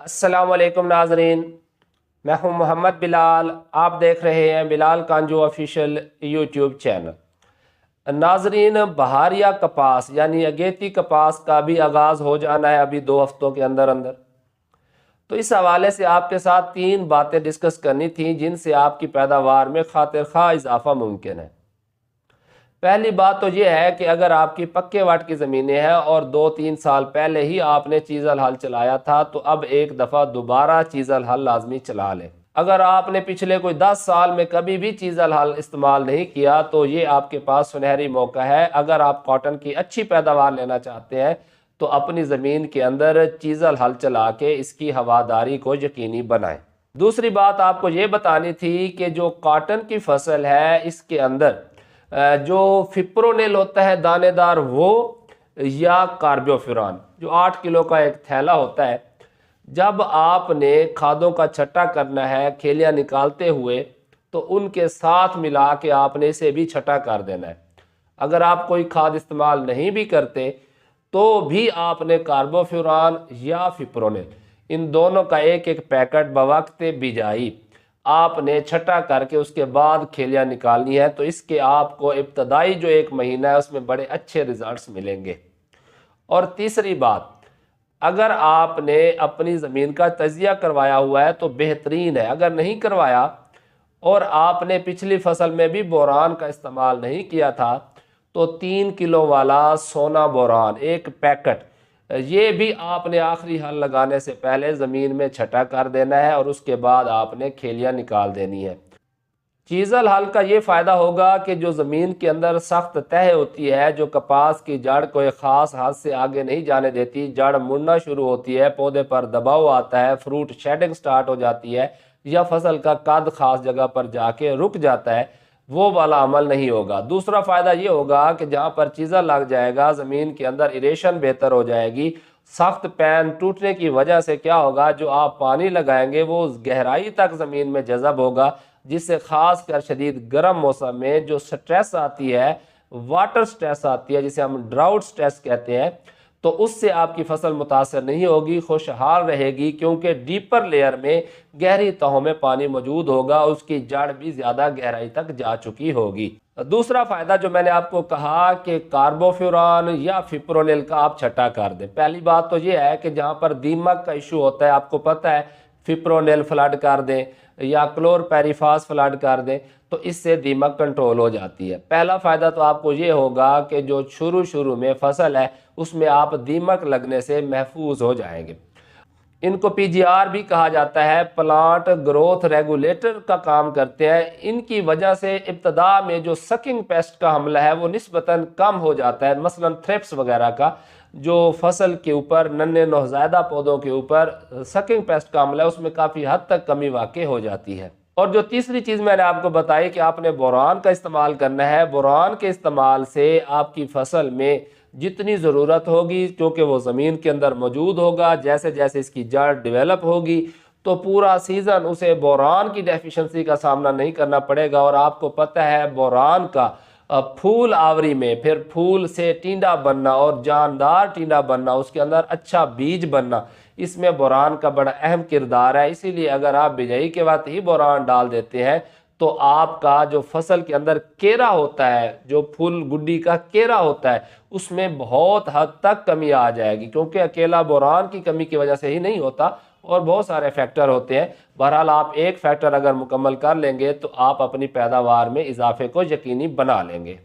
अस्सलाम वालेकुम नाजरीन, मैं हूं मोहम्मद बिलाल। आप देख रहे हैं बिलाल कांजू ऑफिशियल यूट्यूब चैनल। नाजरीन, बहारिया कपास यानी अगेती कपास का भी आगाज़ हो जाना है अभी 2 हफ्तों के अंदर अंदर। तो इस हवाले से आपके साथ 3 बातें डिस्कस करनी थी जिनसे आपकी पैदावार में खातिर खा इजाफा मुमकिन है। पहली बात तो यह है कि अगर आपकी पक्के वाट की ज़मीनें हैं और 2-3 साल पहले ही आपने चीज़ल हल चलाया था तो अब एक दफ़ा दोबारा चीज़ल हल लाजमी चला लें। अगर आपने पिछले कोई 10 साल में कभी भी चीज़ल हल इस्तेमाल नहीं किया तो ये आपके पास सुनहरी मौका है। अगर आप कॉटन की अच्छी पैदावार लेना चाहते हैं तो अपनी ज़मीन के अंदर चीज़ल हल चला के इसकी हवादारी को यकीनी बनाएं। दूसरी बात आपको ये बतानी थी कि जो कॉटन की फसल है इसके अंदर जो फिप्रोनिल होता है दानेदार वो या कार्बोफ्यूरान जो 8 किलो का एक थैला होता है, जब आपने खादों का छट्टा करना है खेलियाँ निकालते हुए तो उनके साथ मिला के आपने इसे भी छटा कर देना है। अगर आप कोई खाद इस्तेमाल नहीं भी करते तो भी आपने कार्बोफ्यूरान या फिप्रोनिल इन दोनों का एक एक पैकेट बवक्त बिजाई आपने छटा करके उसके बाद खेलियाँ निकालनी है। तो इसके आपको इब्तदाई जो 1 महीना है उसमें बड़े अच्छे रिजल्ट्स मिलेंगे। और तीसरी बात, अगर आपने अपनी ज़मीन का तजिया करवाया हुआ है तो बेहतरीन है। अगर नहीं करवाया और आपने पिछली फसल में भी बोरान का इस्तेमाल नहीं किया था तो 3 किलो वाला सोना बोरान एक पैकेट ये भी आपने आखिरी हल लगाने से पहले ज़मीन में छटा कर देना है और उसके बाद आपने खेलियाँ निकाल देनी है। चीज़ल हल का ये फ़ायदा होगा कि जो ज़मीन के अंदर सख्त तह होती है, जो कपास की जड़ को एक ख़ास हद से आगे नहीं जाने देती, जड़ मुड़ना शुरू होती है, पौधे पर दबाव आता है, फ्रूट शेडिंग स्टार्ट हो जाती है या फसल का कद ख़ास जगह पर जाके रुक जाता है, वो वाला अमल नहीं होगा। दूसरा फ़ायदा ये होगा कि जहाँ पर चीज़ल लग जाएगा ज़मीन के अंदर इरेशन बेहतर हो जाएगी। सख्त पैन टूटने की वजह से क्या होगा, जो आप पानी लगाएंगे वो गहराई तक ज़मीन में जज़ब होगा, जिससे ख़ास कर शदीद गर्म मौसम में जो स्ट्रेस आती है, वाटर स्ट्रेस आती है जिसे हम ड्राउट स्ट्रेस कहते हैं, तो उससे आपकी फसल मुतासर नहीं होगी, खुशहाल रहेगी, क्योंकि डीपर लेयर में गहरी तहों में पानी मौजूद होगा, उसकी जड़ भी ज़्यादा गहराई तक जा चुकी होगी। दूसरा फ़ायदा जो मैंने आपको कहा कि कार्बोफ्यूरान या फिप्रोनिल का आप छटा कर दें। पहली बात तो ये है कि जहाँ पर दीमक का इशू होता है, आपको पता है, फिप्रोनिल फ्लड कर दें या क्लोरपेरिफास फ्लड कर दें तो इससे दीमक कंट्रोल हो जाती है। पहला फ़ायदा तो आपको ये होगा कि जो शुरू में फसल है उसमें आप दीमक लगने से महफूज हो जाएंगे। इनको पीजीआर भी कहा जाता है, प्लांट ग्रोथ रेगुलेटर का काम करते हैं। इनकी वजह से इब्तदा में जो सकिंग पेस्ट का हमला है वो निस्बतन कम हो जाता है। मसलन थ्रिप्स वगैरह का जो फसल के ऊपर, नन्हे नौज़ायदा पौधों के ऊपर सकिंग पेस्ट का हमला है उसमें काफ़ी हद तक कमी वाक़ई हो जाती है। और जो तीसरी चीज़ मैंने आपको बताई कि आपने बोरान का इस्तेमाल करना है। बोरान के इस्तेमाल से आपकी फसल में जितनी ज़रूरत होगी, क्योंकि वो ज़मीन के अंदर मौजूद होगा, जैसे जैसे इसकी जड़ डेवलप होगी तो पूरा सीज़न उसे बोरान की डेफिशिएंसी का सामना नहीं करना पड़ेगा। और आपको पता है बोरान का फूल आवरी में फिर फूल से टींडा बनना और जानदार टींडा बनना, उसके अंदर अच्छा बीज बनना, इसमें बोरान का बड़ा अहम किरदार है। इसीलिए अगर आप बिजाई के वक्त ही बोरान डाल देते हैं तो आपका जो फसल के अंदर केरा होता है, जो फूल गुड्डी का केरा होता है, उसमें बहुत हद तक कमी आ जाएगी, क्योंकि अकेला बोरान की कमी की वजह से ही नहीं होता और बहुत सारे फैक्टर होते हैं। बहरहाल आप एक फैक्टर अगर मुकम्मल कर लेंगे तो आप अपनी पैदावार में इजाफे को यकीनी बना लेंगे।